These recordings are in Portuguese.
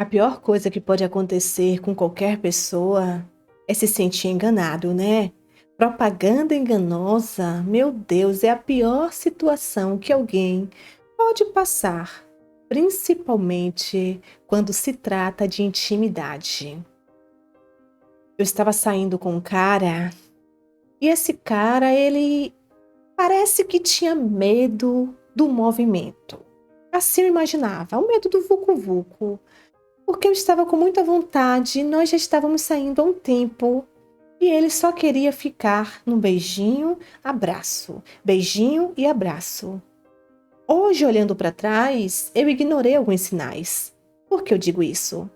A pior coisa que pode acontecer com qualquer pessoa é se sentir enganado, né? Propaganda enganosa, meu Deus, é a pior situação que alguém pode passar, principalmente quando se trata de intimidade. Eu estava saindo com um cara e esse cara, ele parece que tinha medo do movimento. Assim eu imaginava, o medo do vucu-vucu. Porque eu estava com muita vontade, nós já estávamos saindo há um tempo e ele só queria ficar num beijinho e abraço. Hoje, olhando para trás, eu ignorei alguns sinais. Por que eu digo isso?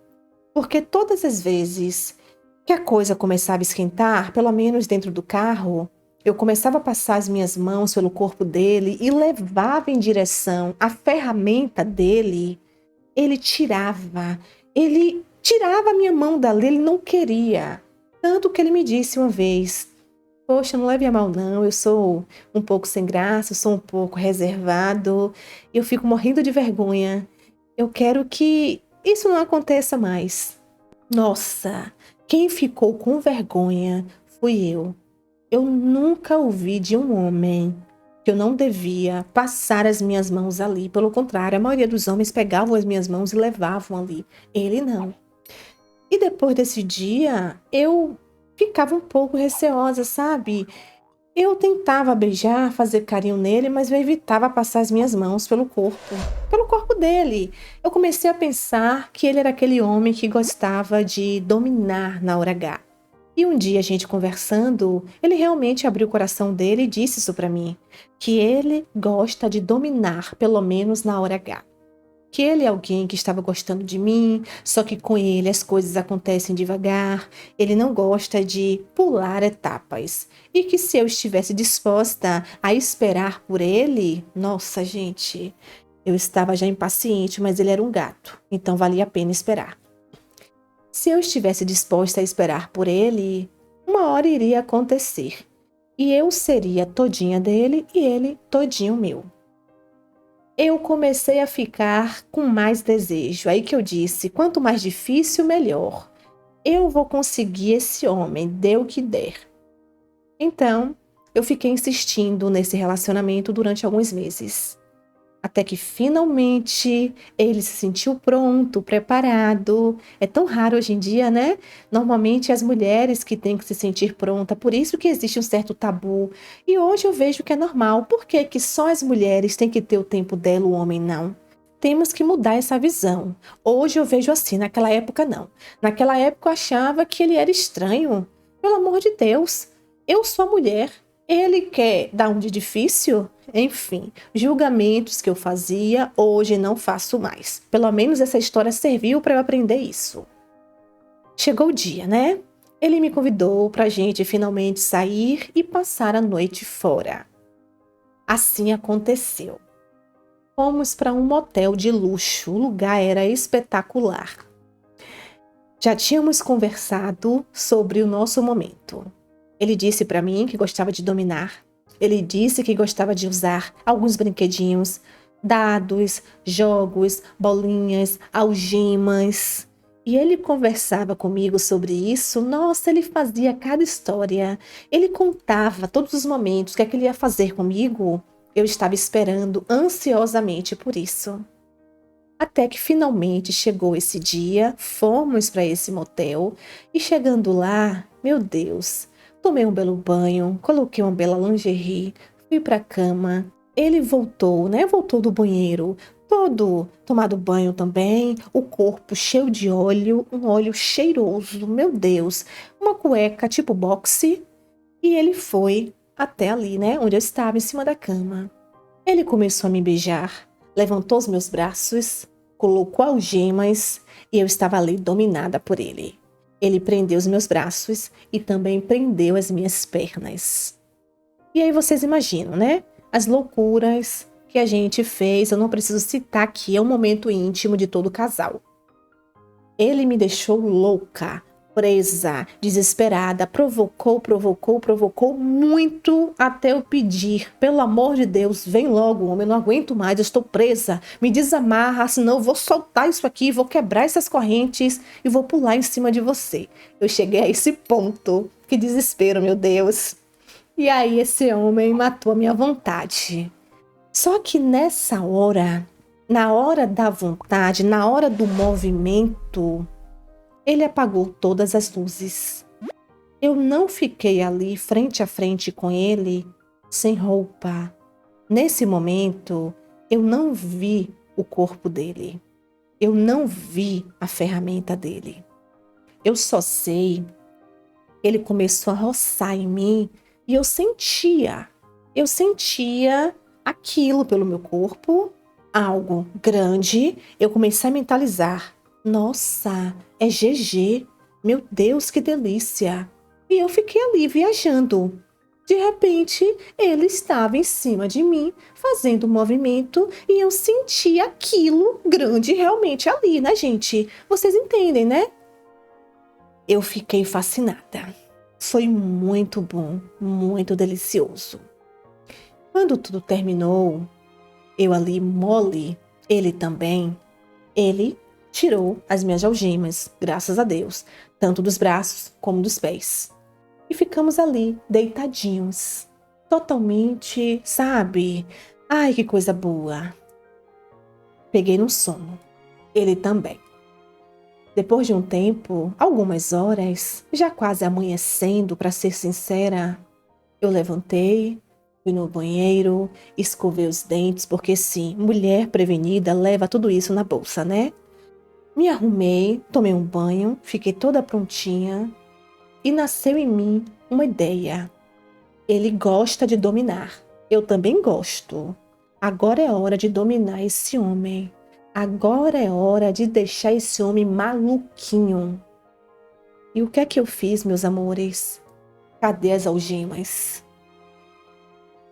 Porque todas as vezes que a coisa começava a esquentar, pelo menos dentro do carro, eu começava a passar as minhas mãos pelo corpo dele e levava em direção à ferramenta dele. Ele tirava a minha mão dali, ele não queria. Tanto que ele me disse uma vez: Poxa, não leve a mal não, eu sou um pouco sem graça, eu sou um pouco reservado, eu fico morrendo de vergonha. Eu quero que isso não aconteça mais. Nossa, quem ficou com vergonha fui eu. Eu nunca ouvi de um homem que eu não devia passar as minhas mãos ali. Pelo contrário, a maioria dos homens pegavam as minhas mãos e levavam ali. Ele não. E depois desse dia, eu ficava um pouco receosa, sabe? Eu tentava beijar, fazer carinho nele, mas eu evitava passar as minhas mãos pelo corpo dele. Eu comecei a pensar que ele era aquele homem que gostava de dominar na hora H. E um dia a gente conversando, ele realmente abriu o coração dele e disse isso pra mim, que ele gosta de dominar, pelo menos na hora H. Que ele é alguém que estava gostando de mim, só que com ele as coisas acontecem devagar, ele não gosta de pular etapas. E que se eu estivesse disposta a esperar por ele, nossa, gente, eu estava já impaciente, mas ele era um gato, então valia a pena esperar. Se eu estivesse disposta a esperar por ele, uma hora iria acontecer. E eu seria todinha dele e ele todinho meu. Eu comecei a ficar com mais desejo. Aí que eu disse, quanto mais difícil, melhor. Eu vou conseguir esse homem, dê o que der. Então, eu fiquei insistindo nesse relacionamento durante alguns meses. Até que finalmente ele se sentiu pronto, preparado. É tão raro hoje em dia, né? Normalmente é as mulheres que têm que se sentir pronta, por isso que existe um certo tabu. E hoje eu vejo que é normal. Por que que só as mulheres têm que ter o tempo dela, o homem não? Temos que mudar essa visão. Hoje eu vejo assim, naquela época não. Naquela época eu achava que ele era estranho. Pelo amor de Deus, eu sou a mulher. Ele quer dar um de difícil? Enfim, julgamentos que eu fazia, hoje não faço mais. Pelo menos essa história serviu para eu aprender isso. Chegou o dia, né? Ele me convidou para a gente finalmente sair e passar a noite fora. Assim aconteceu. Fomos para um motel de luxo, o lugar era espetacular. Já tínhamos conversado sobre o nosso momento. Ele disse para mim que gostava de dominar. Ele disse que gostava de usar alguns brinquedinhos, dados, jogos, bolinhas, algemas. E ele conversava comigo sobre isso. Nossa, ele fazia cada história. Ele contava todos os momentos, o que é que ele ia fazer comigo. Eu estava esperando ansiosamente por isso. Até que finalmente chegou esse dia, fomos para esse motel e chegando lá, meu Deus, tomei um belo banho, coloquei uma bela lingerie, fui para a cama. Ele voltou, né? Voltou do banheiro, todo tomado banho também, o corpo cheio de óleo, um óleo cheiroso, meu Deus, uma cueca tipo boxe. E ele foi até ali, né? Onde eu estava, em cima da cama. Ele começou a me beijar, levantou os meus braços, colocou algemas e eu estava ali dominada por ele. Ele prendeu os meus braços e também prendeu as minhas pernas. E aí vocês imaginam, né? As loucuras que a gente fez, eu não preciso citar aqui, é um momento íntimo de todo casal. Ele me deixou louca, presa, desesperada, provocou muito até eu pedir, pelo amor de Deus, vem logo, homem, eu não aguento mais, eu estou presa, me desamarra, senão eu vou soltar isso aqui, vou quebrar essas correntes e vou pular em cima de você. Eu cheguei a esse ponto, que desespero, meu Deus. E aí esse homem matou a minha vontade. Só que nessa hora, na hora da vontade, na hora do movimento, ele apagou todas as luzes. Eu não fiquei ali frente a frente com ele sem roupa. Nesse momento, eu não vi o corpo dele. Eu não vi a ferramenta dele. Eu só sei que ele começou a roçar em mim e eu sentia aquilo pelo meu corpo, algo grande. Eu comecei a mentalizar. Nossa, é GG. Meu Deus, que delícia. E eu fiquei ali viajando. De repente, ele estava em cima de mim, fazendo um movimento, e eu senti aquilo grande realmente ali, né, gente? Vocês entendem, né? Eu fiquei fascinada. Foi muito bom, muito delicioso. Quando tudo terminou, eu ali mole, ele também, ele tirou as minhas algemas, graças a Deus, tanto dos braços como dos pés. E ficamos ali, deitadinhos, totalmente, sabe? Ai, que coisa boa. Peguei no sono, ele também. Depois de um tempo, algumas horas, já quase amanhecendo, para ser sincera, eu levantei, fui no banheiro, escovei os dentes, porque sim, mulher prevenida leva tudo isso na bolsa, né? Me arrumei, tomei um banho, fiquei toda prontinha e nasceu em mim uma ideia. Ele gosta de dominar. Eu também gosto. Agora é hora de dominar esse homem. Agora é hora de deixar esse homem maluquinho. E o que é que eu fiz, meus amores? Cadê as algemas?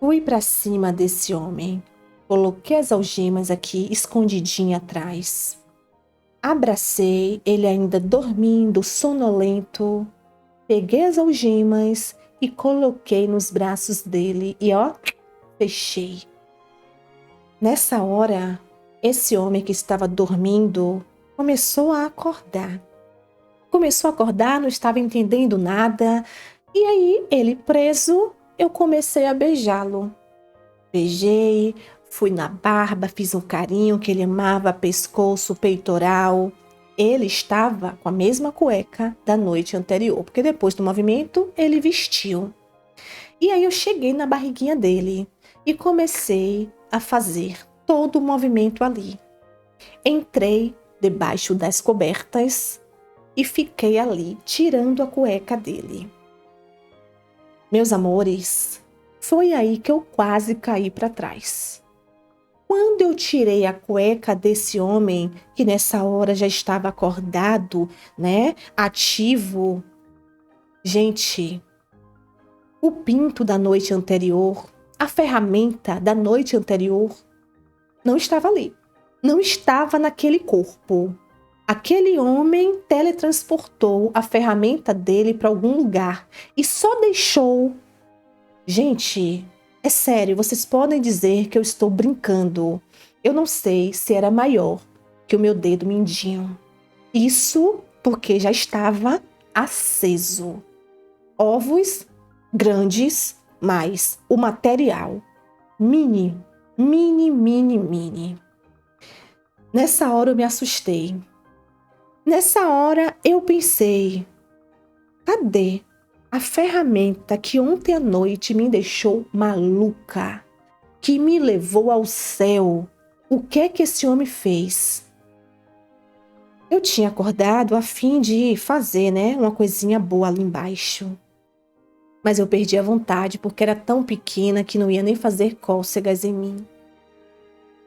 Fui para cima desse homem. Coloquei as algemas aqui, escondidinha atrás. Abracei ele ainda dormindo, sonolento. Peguei as algemas e coloquei nos braços dele e ó, fechei. Nessa hora, esse homem que estava dormindo começou a acordar. Começou a acordar, não estava entendendo nada. E aí, ele preso, eu comecei a beijá-lo. Beijei, fui na barba, fiz um carinho que ele amava, pescoço, peitoral. Ele estava com a mesma cueca da noite anterior, porque depois do movimento ele vestiu. E aí eu cheguei na barriguinha dele e comecei a fazer todo o movimento ali. Entrei debaixo das cobertas e fiquei ali tirando a cueca dele. Meus amores, foi aí que eu quase caí para trás. Quando eu tirei a cueca desse homem, que nessa hora já estava acordado, né, ativo, gente, o pinto da noite anterior, a ferramenta da noite anterior, não estava ali. Não estava naquele corpo. Aquele homem teletransportou a ferramenta dele para algum lugar e só deixou. Gente, é sério, vocês podem dizer que eu estou brincando. Eu não sei se era maior que o meu dedo mindinho. Isso porque já estava aceso. Ovos grandes, mas o material mini. Nessa hora eu me assustei. Nessa hora eu pensei, cadê a ferramenta que ontem à noite me deixou maluca, que me levou ao céu? O que é que esse homem fez? Eu tinha acordado a fim de fazer, né, uma coisinha boa ali embaixo. Mas eu perdi a vontade porque era tão pequena que não ia nem fazer cócegas em mim.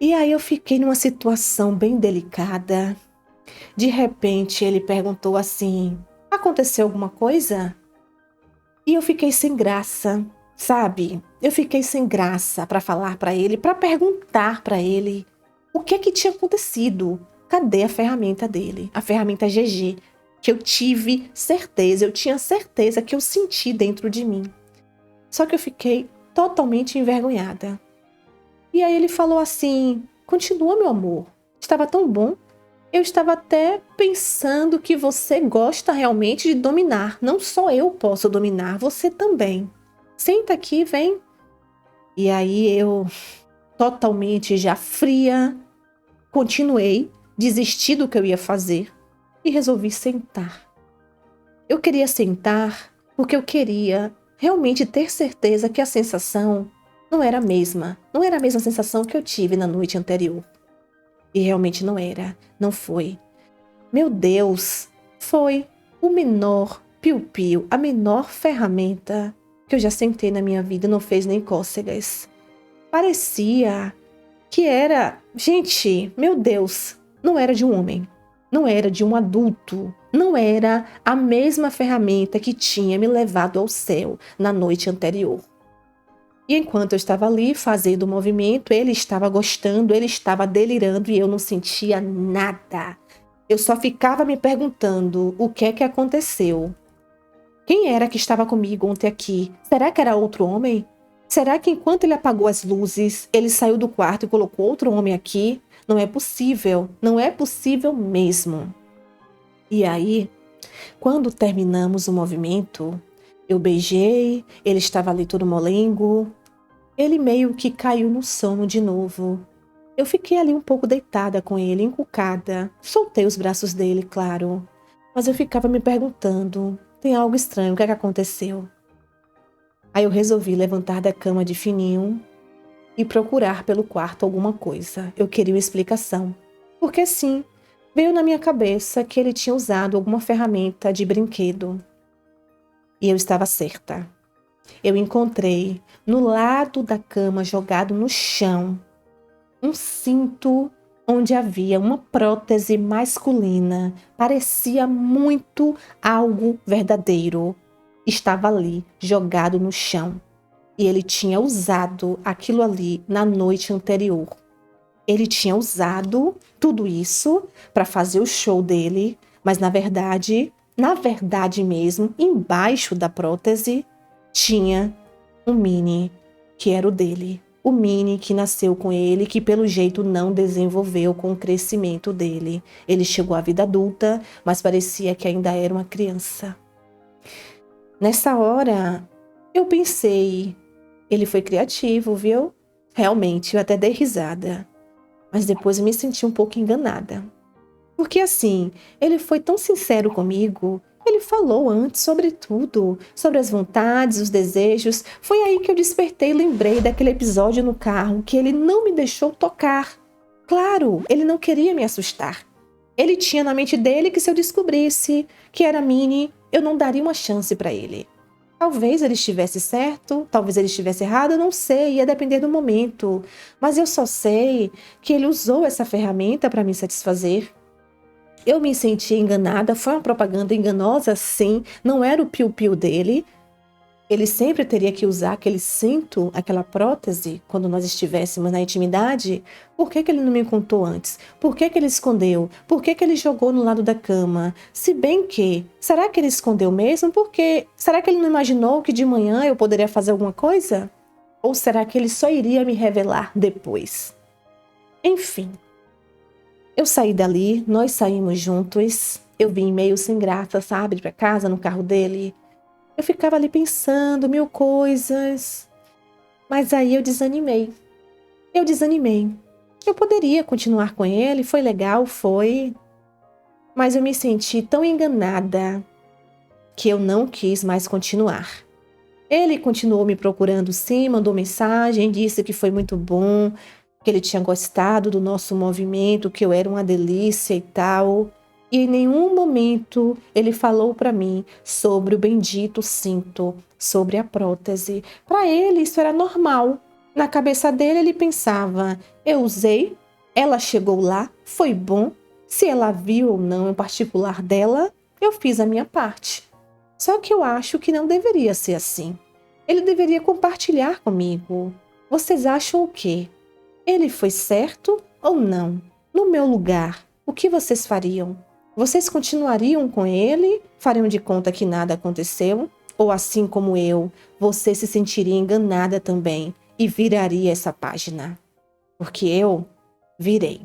E aí eu fiquei numa situação bem delicada. De repente ele perguntou assim, aconteceu alguma coisa? E eu fiquei sem graça, sabe? Eu fiquei sem graça para falar para ele, para perguntar para ele o que é que tinha acontecido. Cadê a ferramenta dele? A ferramenta GG. que eu tive certeza, eu tinha certeza que eu senti dentro de mim. Só que eu fiquei totalmente envergonhada. E aí ele falou assim: continua, meu amor, estava tão bom. Eu estava até pensando que você gosta realmente de dominar. Não só eu posso dominar, você também. Senta aqui, vem. E aí eu, totalmente já fria, continuei, desisti do que eu ia fazer e resolvi sentar. Eu queria sentar porque eu queria realmente ter certeza que a sensação não era a mesma. Não era a mesma sensação que eu tive na noite anterior. E realmente não era, não foi. Meu Deus, foi o menor piu-piu, a menor ferramenta que eu já sentei na minha vida, não fez nem cócegas. Parecia que era, gente, meu Deus, não era de um homem, não era de um adulto, não era a mesma ferramenta que tinha me levado ao céu na noite anterior. E enquanto eu estava ali fazendo o movimento, ele estava gostando, ele estava delirando e eu não sentia nada. Eu só ficava me perguntando o que é que aconteceu. Quem era que estava comigo ontem aqui? Será que era outro homem? Será que enquanto ele apagou as luzes, ele saiu do quarto e colocou outro homem aqui? Não é possível mesmo. E aí, quando terminamos o movimento, eu beijei, ele estava ali todo molengo, ele meio que caiu no sono de novo. Eu fiquei ali um pouco deitada com ele, encucada. Soltei os braços dele, claro. Mas eu ficava me perguntando, tem algo estranho, o que é que aconteceu? Aí eu resolvi levantar da cama de fininho e procurar pelo quarto alguma coisa. Eu queria uma explicação. Porque sim, veio na minha cabeça que ele tinha usado alguma ferramenta de brinquedo. E eu estava certa. Eu encontrei, no lado da cama, jogado no chão, um cinto onde havia uma prótese masculina. Parecia muito algo verdadeiro. Estava ali, jogado no chão. E ele tinha usado aquilo ali na noite anterior. Ele tinha usado tudo isso para fazer o show dele, mas na verdade mesmo, embaixo da prótese, tinha um mini que era o dele. O mini que nasceu com ele, que pelo jeito não desenvolveu com o crescimento dele. Ele chegou à vida adulta, mas parecia que ainda era uma criança. Nessa hora, eu pensei, ele foi criativo, viu? Realmente, eu até dei risada. Mas depois eu me senti um pouco enganada. Porque assim, ele foi tão sincero comigo. Ele falou antes sobre tudo, sobre as vontades, os desejos. Foi aí que eu despertei e lembrei daquele episódio no carro que ele não me deixou tocar. Claro, ele não queria me assustar. Ele tinha na mente dele que se eu descobrisse que era Minnie, eu não daria uma chance para ele. Talvez ele estivesse certo, talvez ele estivesse errado, eu não sei, ia depender do momento. Mas eu só sei que ele usou essa ferramenta para me satisfazer. Eu me senti enganada, foi uma propaganda enganosa, sim, não era o piu-piu dele. Ele sempre teria que usar aquele cinto, aquela prótese, quando nós estivéssemos na intimidade. Por que ele não me contou antes? Por que ele escondeu? Por que ele jogou no lado da cama? Se bem que, será que ele escondeu mesmo? Porque, será que ele não imaginou que de manhã eu poderia fazer alguma coisa? Ou será que ele só iria me revelar depois? Enfim, eu saí dali, nós saímos juntos. Eu vim meio sem graça, sabe, para casa, no carro dele. Eu ficava ali pensando mil coisas, mas aí eu desanimei. Eu poderia continuar com ele, foi legal, foi, mas eu me senti tão enganada que eu não quis mais continuar. Ele continuou me procurando sim, mandou mensagem, disse que foi muito bom, que ele tinha gostado do nosso movimento, que eu era uma delícia e tal. E em nenhum momento ele falou para mim sobre o bendito cinto, sobre a prótese. Para ele isso era normal. Na cabeça dele ele pensava, eu usei, ela chegou lá, foi bom. Se ela viu ou não em particular dela, eu fiz a minha parte. Só que eu acho que não deveria ser assim. Ele deveria compartilhar comigo. Vocês acham o quê? Ele foi certo ou não? No meu lugar, o que vocês fariam? Vocês continuariam com ele? Fariam de conta que nada aconteceu? Ou assim como eu, você se sentiria enganada também e viraria essa página? Porque eu virei.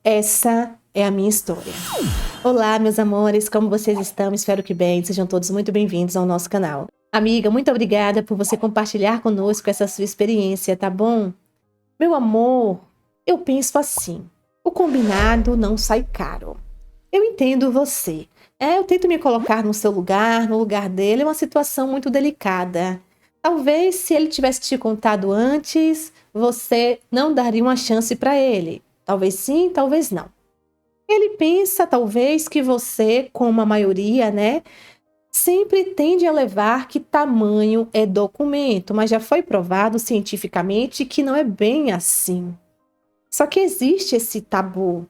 Essa é a minha história. Olá, meus amores, como vocês estão? Espero que bem. Sejam todos muito bem-vindos ao nosso canal. Amiga, muito obrigada por você compartilhar conosco essa sua experiência, tá bom? Meu amor, eu penso assim, o combinado não sai caro. Eu entendo você. Eu tento me colocar no seu lugar, no lugar dele, é uma situação muito delicada. Talvez se ele tivesse te contado antes, você não daria uma chance para ele. Talvez sim, talvez não. Ele pensa, talvez, que você, como a maioria, né, sempre tende a levar que tamanho é documento, mas já foi provado cientificamente que não é bem assim. Só que existe esse tabu.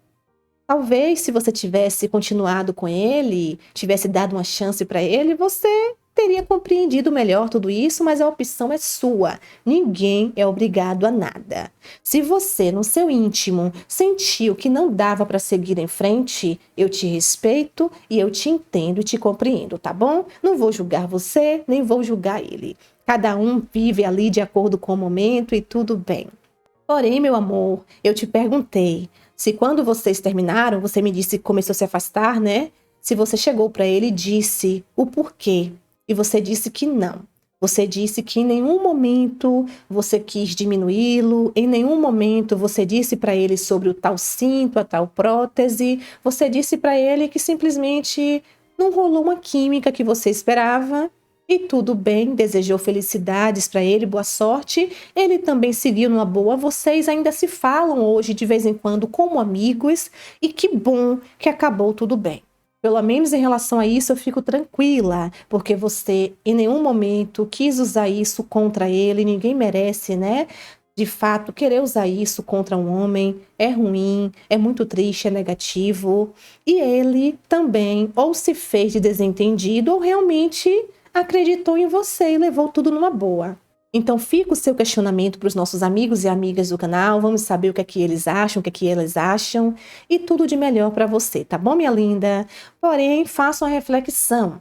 Talvez, se você tivesse continuado com ele, tivesse dado uma chance para ele, você teria compreendido melhor tudo isso, mas a opção é sua. Ninguém é obrigado a nada. Se você, no seu íntimo, sentiu que não dava para seguir em frente, eu te respeito e eu te entendo e te compreendo, tá bom? Não vou julgar você, nem vou julgar ele. Cada um vive ali de acordo com o momento e tudo bem. Porém, meu amor, eu te perguntei, se quando vocês terminaram, você me disse que começou a se afastar, né? Se você chegou para ele e disse o porquê, e você disse que não. Você disse que em nenhum momento você quis diminuí-lo, em nenhum momento você disse para ele sobre o tal cinto, a tal prótese, você disse para ele que simplesmente não rolou uma química que você esperava. E tudo bem, desejou felicidades para ele, boa sorte. Ele também seguiu numa boa. Vocês ainda se falam hoje de vez em quando como amigos. E que bom que acabou tudo bem. Pelo menos em relação a isso eu fico tranquila, porque você em nenhum momento quis usar isso contra ele. Ninguém merece, né? De fato, querer usar isso contra um homem é ruim, é muito triste, é negativo. E ele também ou se fez de desentendido ou realmente acreditou em você e levou tudo numa boa. Então fica o seu questionamento para os nossos amigos e amigas do canal, vamos saber o que é que eles acham, o que é que elas acham e tudo de melhor para você, tá bom, minha linda? Porém, faça uma reflexão.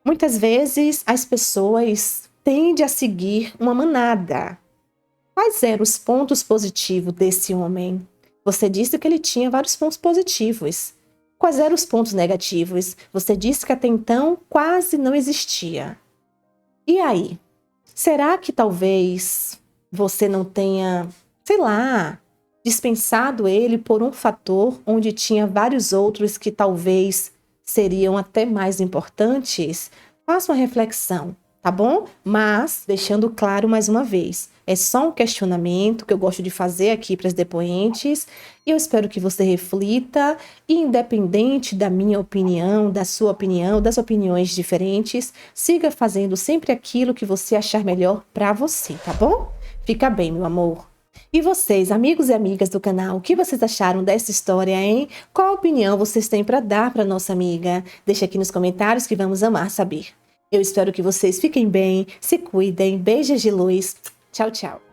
Muitas vezes as pessoas tendem a seguir uma manada. Quais eram os pontos positivos desse homem? Você disse que ele tinha vários pontos positivos. Quais eram os pontos negativos? Você disse que até então quase não existia. E aí? Será que talvez você não tenha, sei lá, dispensado ele por um fator onde tinha vários outros que talvez seriam até mais importantes? Faça uma reflexão, tá bom? Mas, deixando claro mais uma vez, é só um questionamento que eu gosto de fazer aqui para as depoentes e eu espero que você reflita e, independente da minha opinião, da sua opinião, das opiniões diferentes, siga fazendo sempre aquilo que você achar melhor para você, tá bom? Fica bem, meu amor. E vocês, amigos e amigas do canal, o que vocês acharam dessa história, hein? Qual opinião vocês têm para dar para nossa amiga? Deixa aqui nos comentários que vamos amar saber. Eu espero que vocês fiquem bem, se cuidem, beijos de luz. Tchau, tchau.